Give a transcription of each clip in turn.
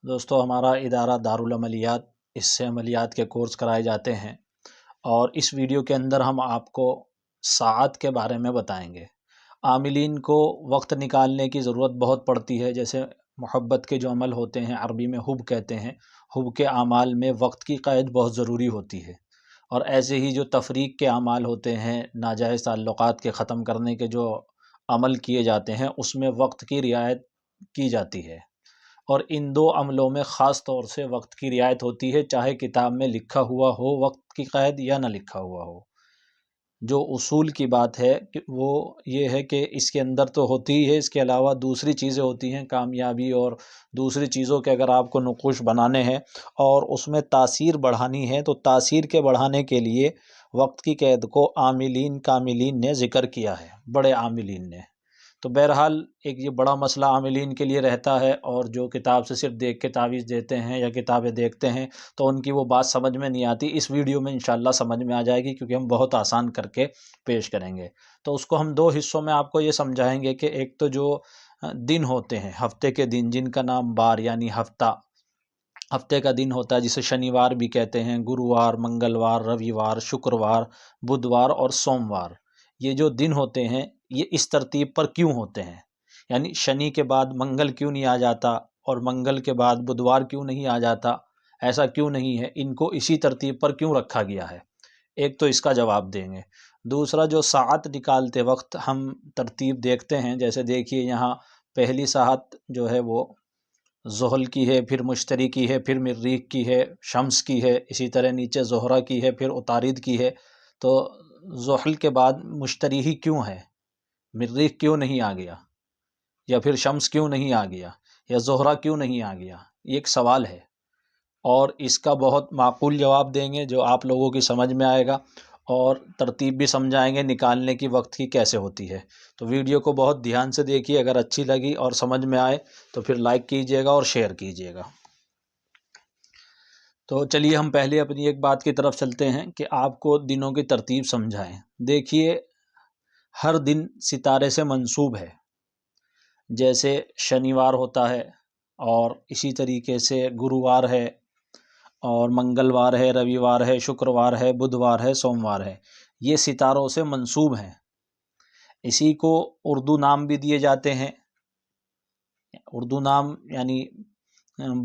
دوستو ہمارا ادارہ دارالعملیات، اس سے عملیات کے کورس کرائے جاتے ہیں، اور اس ویڈیو کے اندر ہم آپ کو ساعت کے بارے میں بتائیں گے۔ عاملین کو وقت نکالنے کی ضرورت بہت پڑتی ہے، جیسے محبت کے جو عمل ہوتے ہیں عربی میں حب کہتے ہیں، حب کے اعمال میں وقت کی قید بہت ضروری ہوتی ہے، اور ایسے ہی جو تفریق کے اعمال ہوتے ہیں، ناجائز تعلقات کے ختم کرنے کے جو عمل کیے جاتے ہیں، اس میں وقت کی رعایت کی جاتی ہے، اور ان دو عملوں میں خاص طور سے وقت کی رعایت ہوتی ہے، چاہے کتاب میں لکھا ہوا ہو وقت کی قید یا نہ لکھا ہوا ہو۔ جو اصول کی بات ہے کہ وہ یہ ہے کہ اس کے اندر تو ہوتی ہی ہے، اس کے علاوہ دوسری چیزیں ہوتی ہیں، کامیابی اور دوسری چیزوں کے اگر آپ کو نقوش بنانے ہیں اور اس میں تاثیر بڑھانی ہے، تو تاثیر کے بڑھانے کے لیے وقت کی قید کو عاملین کاملین نے ذکر کیا ہے، بڑے عاملین نے۔ تو بہرحال ایک یہ بڑا مسئلہ عاملین کے لیے رہتا ہے، اور جو کتاب سے صرف دیکھ کے تعویذ دیتے ہیں یا کتابیں دیکھتے ہیں تو ان کی وہ بات سمجھ میں نہیں آتی۔ اس ویڈیو میں انشاءاللہ سمجھ میں آ جائے گی، کیونکہ ہم بہت آسان کر کے پیش کریں گے۔ تو اس کو ہم دو حصوں میں آپ کو یہ سمجھائیں گے کہ ایک تو جو دن ہوتے ہیں، ہفتے کے دن، جن کا نام بار یعنی ہفتے کا دن ہوتا ہے، جسے شنیوار بھی کہتے ہیں، گرووار، منگلوار، رویوار، شکروار، بدھوار اور سوموار۔ یہ جو دن ہوتے ہیں یہ اس ترتیب پر کیوں ہوتے ہیں، یعنی شنی کے بعد منگل کیوں نہیں آ جاتا، اور منگل کے بعد بدھوار کیوں نہیں آ جاتا، ایسا کیوں نہیں ہے، ان کو اسی ترتیب پر کیوں رکھا گیا ہے، ایک تو اس کا جواب دیں گے۔ دوسرا، جو ساعت نکالتے وقت ہم ترتیب دیکھتے ہیں، جیسے دیکھیے یہاں پہلی ساعت جو ہے وہ زحل کی ہے، پھر مشتری کی ہے، پھر مریخ کی ہے، شمس کی ہے، اسی طرح نیچے زہرہ کی ہے، پھر عطارد کی ہے۔ تو زحل کے بعد مشتری ہی کیوں ہے، مریخ کیوں نہیں آ گیا، یا پھر شمس کیوں نہیں آ گیا، یا زہرہ کیوں نہیں آ گیا؟ یہ ایک سوال ہے، اور اس کا بہت معقول جواب دیں گے جو آپ لوگوں کی سمجھ میں آئے گا، اور ترتیب بھی سمجھائیں گے نکالنے کی وقت کی کیسے ہوتی ہے۔ تو ویڈیو کو بہت دھیان سے دیکھیے، اگر اچھی لگی اور سمجھ میں آئے تو پھر لائک کیجیے گا اور شیئر کیجیے گا۔ تو چلیے ہم پہلے اپنی ایک بات کی طرف چلتے ہیں کہ آپ کو دنوں کی ترتیب سمجھائیں۔ دیکھیے ہر دن ستارے سے منسوب ہے، جیسے شنیوار ہوتا ہے، اور اسی طریقے سے گرووار ہے، اور منگلوار ہے، رویوار ہے، شکروار ہے، بدھوار ہے، سوموار ہے۔ یہ ستاروں سے منسوب ہیں، اسی کو اردو نام بھی دیے جاتے ہیں۔ اردو نام یعنی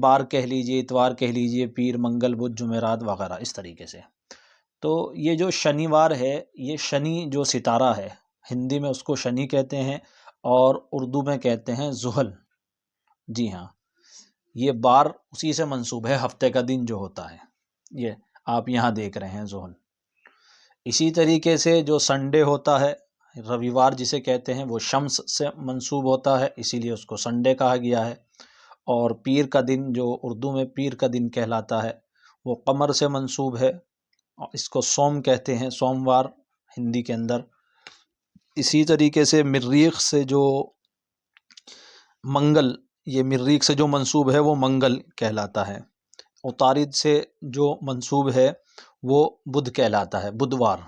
بار کہہ لیجئے، اتوار کہہ لیجئے، پیر، منگل، بدھ، جمعرات وغیرہ، اس طریقے سے۔ تو یہ جو شنیوار ہے، یہ شنی جو ستارہ ہے، ہندی میں اس کو شنی کہتے ہیں، اور اردو میں کہتے ہیں زحل۔ جی ہاں، یہ بار اسی سے منسوب ہے، ہفتے کا دن جو ہوتا ہے یہ آپ یہاں دیکھ رہے ہیں زحل۔ اسی طریقے سے جو سنڈے ہوتا ہے، رویوار جسے کہتے ہیں، وہ شمس سے منسوب ہوتا ہے، اسی لیے اس کو سنڈے کہا گیا ہے۔ اور پیر کا دن جو اردو میں پیر کا دن کہلاتا ہے، وہ قمر سے منسوب ہے، اس کو سوم کہتے ہیں، سوموار ہندی کے اندر۔ اسی طریقے سے مریخ سے جو منگل، یہ مریخ سے جو منسوب ہے وہ منگل کہلاتا ہے۔ عطارد سے جو منسوب ہے وہ بدھ کہلاتا ہے، بدھوار۔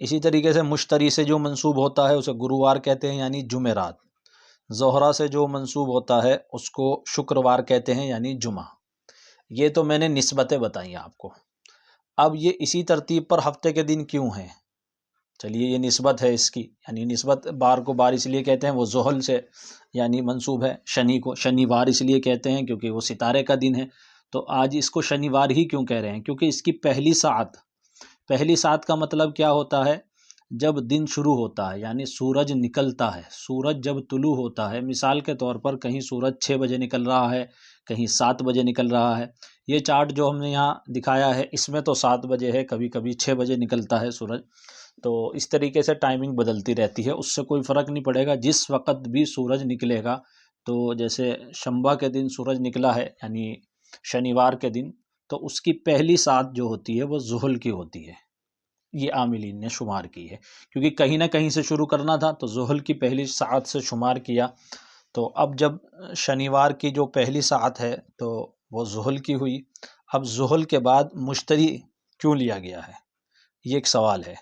اسی طریقے سے مشتری سے جو منسوب ہوتا ہے اسے گرووار کہتے ہیں، یعنی جمعرات۔ زہرہ سے جو منسوب ہوتا ہے اس کو شکروار کہتے ہیں، یعنی جمعہ۔ یہ تو میں نے نسبتیں بتائیں آپ کو۔ اب یہ اسی ترتیب پر ہفتے کے دن کیوں ہیں؟ چلیے یہ نسبت ہے اس کی، یعنی نسبت بار کو بار اس لیے کہتے ہیں، وہ زحل سے یعنی منسوب ہے، شنی کو شنیوار اس لیے کہتے ہیں کیونکہ وہ ستارے کا دن ہے۔ تو آج اس کو شنیوار ہی کیوں کہہ رہے ہیں؟ کیونکہ اس کی پہلی ساعت کا مطلب کیا ہوتا ہے؟ جب دن شروع ہوتا ہے، یعنی سورج نکلتا ہے، سورج جب طلوع ہوتا ہے، مثال کے طور پر کہیں سورج 6 بجے نکل رہا ہے، کہیں 7 بجے نکل رہا ہے۔ یہ چارٹ جو ہم نے یہاں دکھایا ہے اس میں تو 7 بجے ہے، کبھی کبھی 6 بجے نکلتا ہے سورج۔ تو اس طریقے سے ٹائمنگ بدلتی رہتی ہے، اس سے کوئی فرق نہیں پڑے گا، جس وقت بھی سورج نکلے گا۔ تو جیسے شنبہ کے دن سورج نکلا ہے، یعنی شنیوار کے دن، تو اس کی پہلی ساعت جو ہوتی ہے وہ زحل کی ہوتی ہے، یہ عاملین نے شمار کی ہے، کیونکہ کہیں نہ کہیں سے شروع کرنا تھا تو زحل کی پہلی ساعت سے شمار کیا۔ تو اب جب شنیوار کی جو پہلی ساعت ہے تو وہ زحل کی ہوئی۔ اب زحل کے بعد مشتری کیوں لیا گیا ہے، یہ ایک سوال ہے۔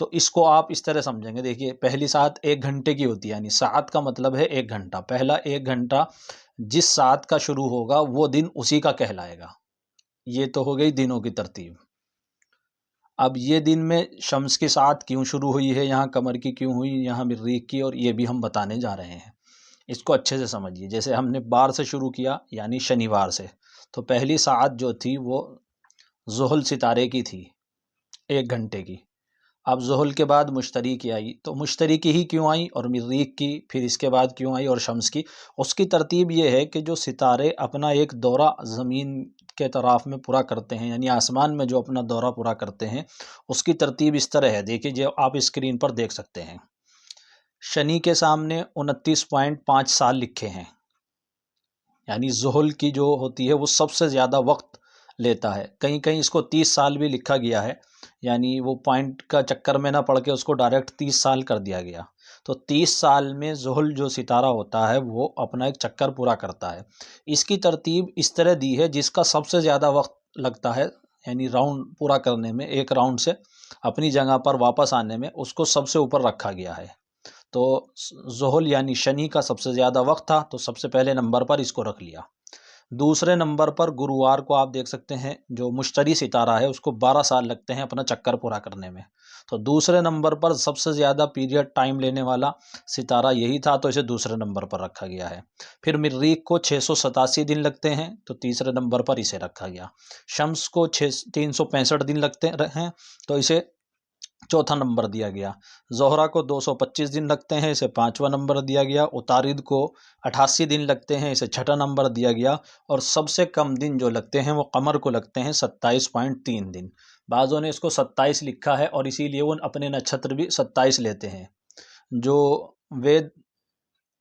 تو اس کو آپ اس طرح سمجھیں گے، دیکھیے پہلی ساعت 1 گھنٹے کی ہوتی ہے، یعنی ساعت کا مطلب ہے 1 گھنٹہ، پہلا 1 گھنٹہ جس ساعت کا شروع ہوگا وہ دن اسی کا کہلائے گا۔ یہ تو ہو گئی دنوں کی ترتیب۔ اب یہ دن میں شمس کی ساعت کیوں شروع ہوئی ہے، یہاں قمر کی کیوں ہوئی، یہاں مریخ کی، اور یہ بھی ہم بتانے جا رہے ہیں۔ اس کو اچھے سے سمجھیے۔ جیسے ہم نے بار سے شروع کیا، یعنی شنیوار سے، تو پہلی ساعت جو تھی وہ زحل ستارے کی تھی، 1 گھنٹے کی۔ اب زحل کے بعد مشتری کی آئی، تو مشتری کی ہی کیوں آئی، اور مریخ کی پھر اس کے بعد کیوں آئی، اور شمس کی؟ اس کی ترتیب یہ ہے کہ جو ستارے اپنا ایک دورہ زمین کے طرف میں پورا کرتے ہیں، یعنی آسمان میں جو اپنا دورہ پورا کرتے ہیں، اس کی ترتیب اس طرح ہے۔ دیکھیے جو آپ اسکرین پر دیکھ سکتے ہیں، شنی کے سامنے 29.5 سال لکھے ہیں، یعنی زحل کی جو ہوتی ہے وہ سب سے زیادہ وقت لیتا ہے۔ کہیں کہیں اس کو 30 سال بھی لکھا گیا ہے، یعنی وہ پوائنٹ کا چکر میں نہ پڑ کے اس کو ڈائریکٹ 30 سال کر دیا گیا۔ تو 30 سال میں زحل جو ستارہ ہوتا ہے وہ اپنا ایک چکر پورا کرتا ہے۔ اس کی ترتیب اس طرح دی ہے، جس کا سب سے زیادہ وقت لگتا ہے، یعنی راؤنڈ پورا کرنے میں، ایک راؤنڈ سے اپنی جگہ پر واپس آنے میں، اس کو سب سے اوپر رکھا گیا ہے۔ تو زحل یعنی شنی کا سب سے زیادہ وقت تھا، تو سب سے پہلے نمبر پر اس کو رکھ لیا۔ دوسرے نمبر پر گرووار کو آپ دیکھ سکتے ہیں، جو مشتری ستارہ ہے اس کو 12 سال لگتے ہیں اپنا چکر پورا کرنے میں، تو دوسرے نمبر پر سب سے زیادہ پیریڈ ٹائم لینے والا ستارہ یہی تھا، تو اسے دوسرے نمبر پر رکھا گیا ہے۔ پھر مریخ کو 687 دن لگتے ہیں، تو تیسرے نمبر پر اسے رکھا گیا۔ شمس کو 365 دن لگتے ہیں، تو اسے چوتھا نمبر دیا گیا۔ زہرہ کو 225 دن لگتے ہیں، اسے 5واں نمبر دیا گیا۔ عطارد کو 88 دن لگتے ہیں، اسے 6واں نمبر دیا گیا۔ اور سب سے کم دن جو لگتے ہیں وہ قمر کو لگتے ہیں، 27.3 دن۔ بعضوں نے اس کو 27 لکھا ہے، اور اسی لیے وہ اپنے نچھتر بھی 27 لیتے ہیں۔ جو وید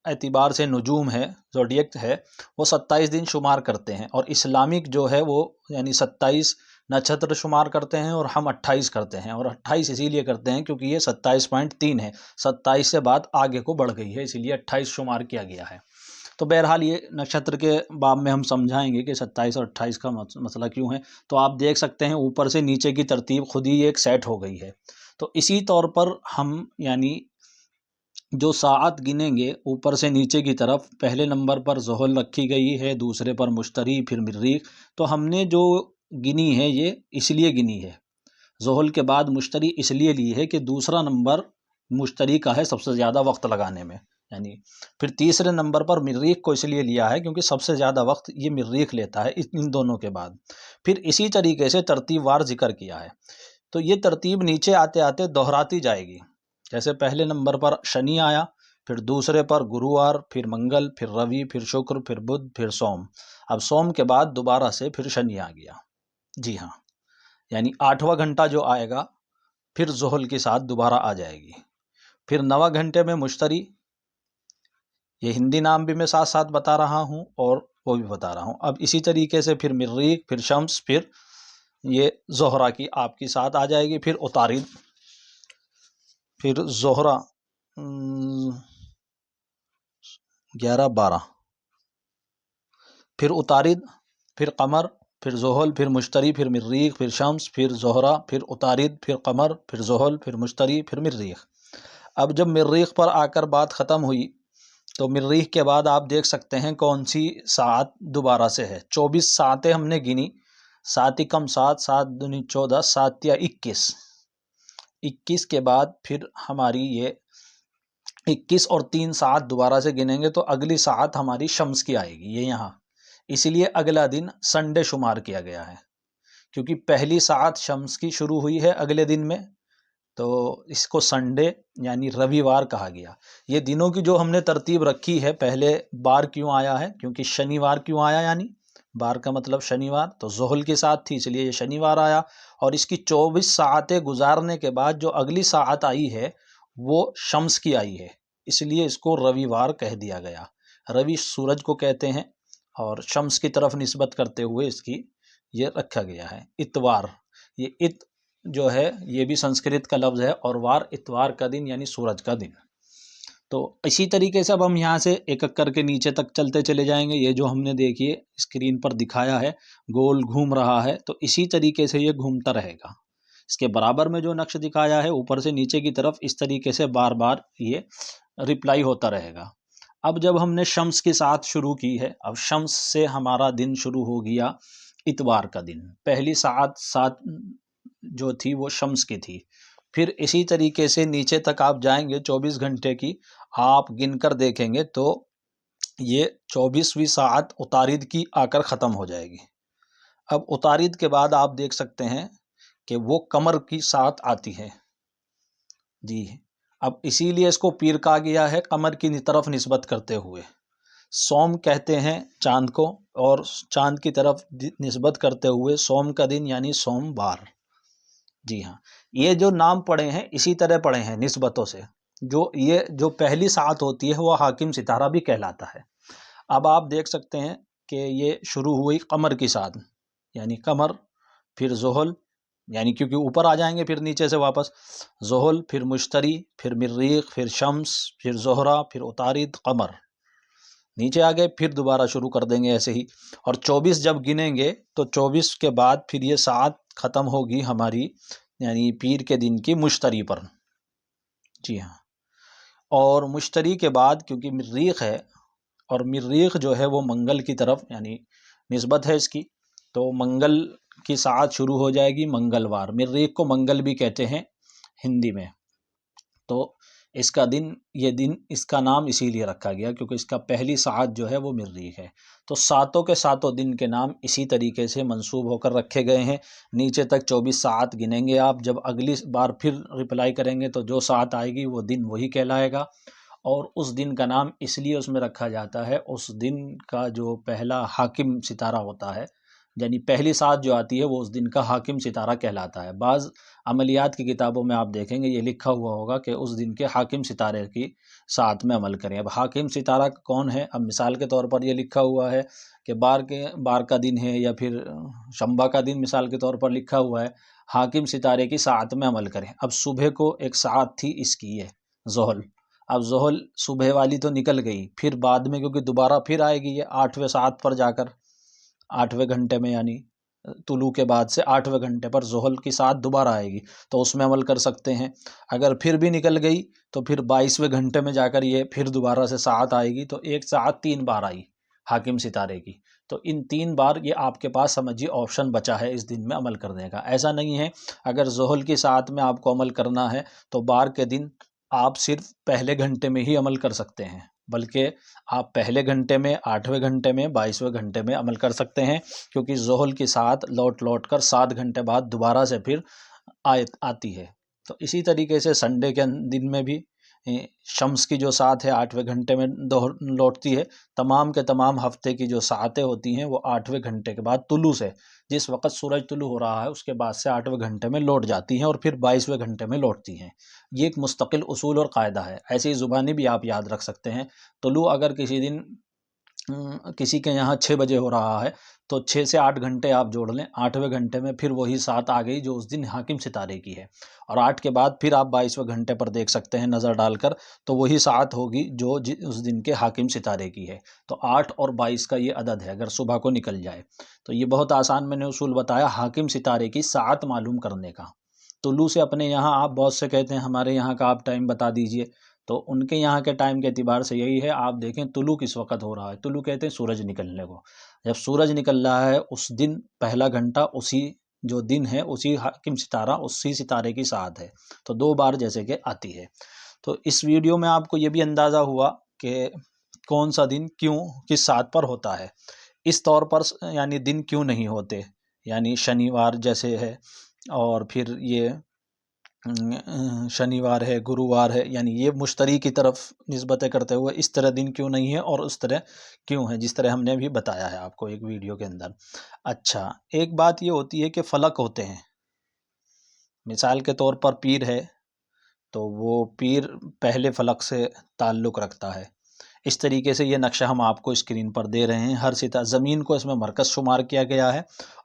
اعتبار سے نجوم ہے، زوڈیک ہے، وہ 27 دن شمار کرتے ہیں، اور اسلامک جو ہے وہ یعنی 27 نچھتر شمار کرتے ہیں، اور ہم 28 کرتے ہیں۔ اور 28 اسی لیے کرتے ہیں کیونکہ یہ 27.3 ہے، 27 سے بعد آگے کو بڑھ گئی ہے، اسی لیے 28 شمار کیا گیا ہے۔ تو بہرحال یہ نچھتر کے باب میں ہم سمجھائیں گے کہ 27 اور 28 کا مسئلہ کیوں ہے۔ تو آپ دیکھ سکتے ہیں اوپر سے نیچے کی ترتیب خود ہی ایک سیٹ ہو گئی ہے۔ تو اسی طور پر ہم یعنی جو ساعت گنیں گے اوپر سے نیچے کی طرف، پہلے نمبر پر زحل رکھی گئی ہے، دوسرے پر مشتری، پھر مریخ۔ تو ہم نے جو گنی ہے یہ اس لیے گنی ہے، زحل کے بعد مشتری اس لیے لی ہے کہ دوسرا نمبر مشتری کا ہے سب سے زیادہ وقت لگانے میں، یعنی پھر تیسرے نمبر پر مریخ کو اس لیے لیا ہے کیونکہ سب سے زیادہ وقت یہ مریخ لیتا ہے ان دونوں کے بعد۔ پھر اسی طریقے سے ترتیب وار ذکر کیا ہے، تو یہ ترتیب نیچے آتے آتے دہراتی جائے گی۔ جیسے پہلے نمبر پر شنی آیا، پھر دوسرے پر گرووار، پھر منگل، پھر روی، پھر شکر، پھر بدھ، پھر سوم۔ اب سوم کے بعد دوبارہ سے پھر شنی آ گیا۔ جی ہاں، یعنی 8واں گھنٹہ جو آئے گا پھر زحل کے ساتھ دوبارہ آ جائے گی۔ پھر 9واں گھنٹے میں مشتری، یہ ہندی نام بھی میں ساتھ ساتھ بتا رہا ہوں اور وہ بھی بتا رہا ہوں۔ اب اسی طریقے سے پھر مریخ، پھر شمس، پھر یہ زہرہ کی آپ کی ساتھ آ جائے گی، پھر عطارد، پھر زہرہ 11 12، پھر عطارد، پھر قمر، پھر زحل، پھر مشتری، پھر مریخ، پھر شمس، پھر زہرہ، پھر عطارد، پھر قمر، پھر زحل، پھر مشتری، پھر مریخ۔ اب جب مریخ پر آ کر بات ختم ہوئی تو مریخ کے بعد آپ دیکھ سکتے ہیں کون سی ساعت دوبارہ سے ہے۔ 24 ساعتیں ہم نے گنی، 7 کم 7، 7 دونی 14، 7 یا 21۔ 21 کے بعد پھر ہماری یہ 21 اور 3 ساعت دوبارہ سے گنیں گے تو اگلی ساعت ہماری شمس کی آئے گی، یہ یہاں، اسی لیے اگلا دن سنڈے شمار کیا گیا ہے، کیونکہ پہلی ساعت شمس کی شروع ہوئی ہے اگلے دن میں، تو اس کو سنڈے یعنی رویوار کہا گیا۔ یہ دنوں کی جو ہم نے ترتیب رکھی ہے، پہلے بار کیوں آیا ہے، کیونکہ شنیوار کیوں آیا، یعنی بار کا مطلب شنیوار، تو زحل کے ساتھ تھی اس لیے یہ شنیوار آیا، اور اس کی 24 ساعتیں گزارنے کے بعد جو اگلی ساعت آئی ہے وہ شمس کی آئی ہے، اس لیے اس کو رویوار کہہ دیا گیا۔ روی سورج کو کہتے ہیں، اور شمس کی طرف نسبت کرتے ہوئے اس کی یہ رکھا گیا ہے۔ اتوار، یہ ات جو ہے یہ بھی سنسکرت کا لفظ ہے، اور وار اتوار کا دن یعنی سورج کا دن۔ تو اسی طریقے سے اب ہم یہاں سے ایک ایک کر کے نیچے تک چلتے چلے جائیں گے۔ یہ جو ہم نے دیکھیے اسکرین پر دکھایا ہے گول گھوم رہا ہے، تو اسی طریقے سے یہ گھومتا رہے گا، اس کے برابر میں جو نقش دکھایا ہے اوپر سے نیچے کی طرف اس طریقے سے بار بار یہ رپلائی ہوتا رہے گا۔ اب جب ہم نے شمس کے ساتھ شروع کی ہے، اب شمس سے ہمارا دن شروع ہو گیا اتوار کا دن، پہلی سات جو تھی وہ شمس کی تھی، پھر اسی طریقے سے نیچے تک آپ جائیں گے 24 گھنٹے کی آپ گن کر دیکھیں گے تو یہ 24ویں ساعت عطارد کی آ کر ختم ہو جائے گی۔ اب عطارد کے بعد آپ دیکھ سکتے ہیں کہ وہ قمر کی ساعت آتی ہے جی۔ اب اسی لیے اس کو پیر کہا گیا ہے قمر کی طرف نسبت کرتے ہوئے، سوم کہتے ہیں چاند کو، اور چاند کی طرف نسبت کرتے ہوئے سوم کا دن یعنی سوموار۔ جی ہاں، یہ جو نام پڑے ہیں اسی طرح پڑے ہیں نسبتوں سے، یہ جو پہلی ساعت ہوتی ہے وہ حاکم ستارہ بھی کہلاتا ہے۔ اب آپ دیکھ سکتے ہیں کہ یہ شروع ہوئی قمر کی ساعت، یعنی قمر، پھر زحل، یعنی کیونکہ اوپر آ جائیں گے پھر نیچے سے واپس، زحل، پھر مشتری، پھر مریخ، پھر شمس، پھر زہرہ، پھر عطارد، قمر، نیچے آ گئے، پھر دوبارہ شروع کر دیں گے ایسے ہی، اور 24 جب گنیں گے تو 24 کے بعد پھر یہ ساعت ختم ہوگی ہماری یعنی پیر کے دن کی مشتری پر۔ جی ہاں، اور مشتری کے بعد کیونکہ مریخ ہے، اور مریخ جو ہے وہ منگل کی طرف یعنی نسبت ہے اس کی، تو منگل کی ساعت شروع ہو جائے گی منگلوار، مریخ کو منگل بھی کہتے ہیں ہندی میں، تو اس کا دن، یہ دن اس کا نام اسی لیے رکھا گیا کیونکہ اس کا پہلی ساعت جو ہے وہ مریخ ہے۔ تو ساتوں کے ساتوں دن کے نام اسی طریقے سے منسوب ہو کر رکھے گئے ہیں، نیچے تک 24 ساعت گنیں گے آپ، جب اگلی بار پھر رپلائی کریں گے تو جو ساعت آئے گی وہ دن وہی کہلائے گا، اور اس دن کا نام اس لیے اس میں رکھا جاتا ہے، اس دن کا جو پہلا حاکم ستارہ ہوتا ہے یعنی پہلی ساعت جو آتی ہے وہ اس دن کا حاکم ستارہ کہلاتا ہے۔ بعض عملیات کی کتابوں میں آپ دیکھیں گے یہ لکھا ہوا ہوگا کہ اس دن کے حاکم ستارے کی ساعت میں عمل کریں۔ اب حاکم ستارہ کون ہے؟ اب مثال کے طور پر یہ لکھا ہوا ہے کہ بار کا دن ہے، یا پھر شنبہ کا دن مثال کے طور پر لکھا ہوا ہے، حاکم ستارے کی ساعت میں عمل کریں۔ اب صبح کو ایک ساعت تھی اس کی، یہ زحل، اب زحل صبح والی تو نکل گئی، پھر بعد میں کیونکہ دوبارہ پھر آئے گی یہ 8ویں ساعت پر جا کر، 8ویں گھنٹے میں یعنی طلوع کے بعد سے 8ویں گھنٹے پر زحل کی ساعت دوبارہ آئے گی، تو اس میں عمل کر سکتے ہیں۔ اگر پھر بھی نکل گئی تو پھر 22ویں گھنٹے میں جا کر یہ پھر دوبارہ سے ساعت آئے گی، تو ایک ساعت 3 بار آئی حاکم ستارے کی، تو ان 3 بار یہ آپ کے پاس سمجھیے آپشن بچا ہے اس دن میں عمل کرنے کا۔ ایسا نہیں ہے اگر زحل کی ساعت میں آپ کو عمل کرنا ہے تو بار کے دن آپ صرف پہلے گھنٹے میں ہی عمل کر سکتے ہیں، بلکہ آپ پہلے گھنٹے میں، 8ویں گھنٹے میں، 22ویں گھنٹے میں عمل کر سکتے ہیں، کیونکہ زحل کی ساعت لوٹ کر 7 گھنٹے بعد دوبارہ سے پھر آتی ہے۔ تو اسی طریقے سے سنڈے کے دن میں بھی شمس کی جو ساعت ہے 8ویں گھنٹے میں لوٹتی ہے، تمام کے تمام ہفتے کی جو ساعتیں ہوتی ہیں وہ 8ویں گھنٹے کے بعد طلوع سے، جس وقت سورج طلوع ہو رہا ہے اس کے بعد سے 8ویں گھنٹے میں لوٹ جاتی ہیں، اور پھر 22ویں گھنٹے میں لوٹتی ہیں۔ یہ ایک مستقل اصول اور قاعدہ ہے، ایسی زبانی بھی آپ یاد رکھ سکتے ہیں۔ طلوع اگر کسی دن کسی کے یہاں 6 بجے ہو رہا ہے تو 6 سے 8 گھنٹے آپ جوڑ لیں، 8ویں گھنٹے میں پھر وہی ساعت آ گئی جو اس دن حاکم ستارے کی ہے، اور 8 کے بعد پھر آپ 22ویں گھنٹے پر دیکھ سکتے ہیں نظر ڈال کر، تو وہی ساعت ہوگی جو اس دن کے حاکم ستارے کی ہے۔ تو 8 اور 22 کا یہ عدد ہے اگر صبح کو نکل جائے تو۔ یہ بہت آسان میں نے اصول بتایا حاکم ستارے کی ساعت معلوم کرنے کا۔ طلوع سے اپنے یہاں آپ بہت سے کہتے ہیں ہمارے یہاں کا آپ ٹائم بتا دیجئے، تو ان کے یہاں کے ٹائم کے اعتبار سے یہی ہے، آپ دیکھیں طلوع کس وقت ہو رہا ہے، طلوع کہتے ہیں سورج نکلنے کو، جب سورج نکل رہا ہے اس دن پہلا گھنٹہ اسی جو دن ہے اسی حاکم ستارہ اسی ستارے کی ساعت ہے، تو 2 بار جیسے کہ آتی ہے۔ تو اس ویڈیو میں آپ کو یہ بھی اندازہ ہوا کہ کون سا دن کیوں کس ساعت پر ہوتا ہے، اس طور پر یعنی دن کیوں نہیں ہوتے، یعنی شنیوار جیسے ہے، اور پھر یہ شنیوار ہے، گرووار ہے، یعنی یہ مشتری کی طرف نسبتیں کرتے ہوئے اس طرح دن کیوں نہیں ہے اور اس طرح کیوں ہے، جس طرح ہم نے ابھی بتایا ہے آپ کو ایک ویڈیو کے اندر۔ اچھا، ایک بات یہ ہوتی ہے کہ فلک ہوتے ہیں، مثال کے طور پر پیر ہے تو وہ پیر پہلے فلک سے تعلق رکھتا ہے، اس طریقے سے یہ نقشہ ہم آپ کو اسکرین پر دے رہے ہیں۔ ہر ستارہ زمین کو اس میں مرکز شمار کیا گیا ہے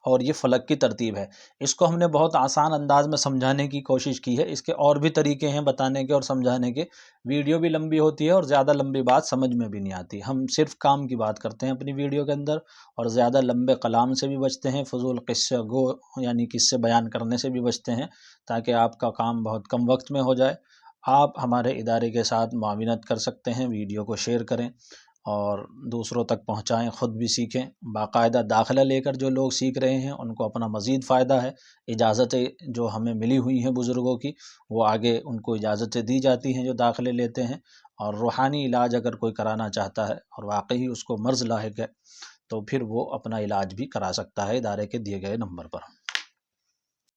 اور یہ فلک کی ترتیب ہے۔ اس کو ہم نے بہت آسان انداز میں سمجھانے کی کوشش کی ہے۔ اس کے اور بھی طریقے ہیں بتانے کے اور سمجھانے کے، ویڈیو بھی لمبی ہوتی ہے اور زیادہ لمبی بات سمجھ میں بھی نہیں آتی۔ ہم صرف کام کی بات کرتے ہیں اپنی ویڈیو کے اندر، اور زیادہ لمبے کلام سے بھی بچتے ہیں، فضول قصے گو یعنی قصے بیان کرنے سے بھی بچتے ہیں، تاکہ آپ کا کام بہت کم وقت میں ہو جائے۔ آپ ہمارے ادارے کے ساتھ معاونت کر سکتے ہیں، ویڈیو کو شیئر کریں اور دوسروں تک پہنچائیں، خود بھی سیکھیں۔ باقاعدہ داخلہ لے کر جو لوگ سیکھ رہے ہیں ان کو اپنا مزید فائدہ ہے۔ اجازتیں جو ہمیں ملی ہوئی ہیں بزرگوں کی، وہ آگے ان کو اجازتیں دی جاتی ہیں جو داخلے لیتے ہیں، اور روحانی علاج اگر کوئی کرانا چاہتا ہے اور واقعی اس کو مرض لاحق ہے تو پھر وہ اپنا علاج بھی کرا سکتا ہے ادارے کے دیے گئے نمبر پر۔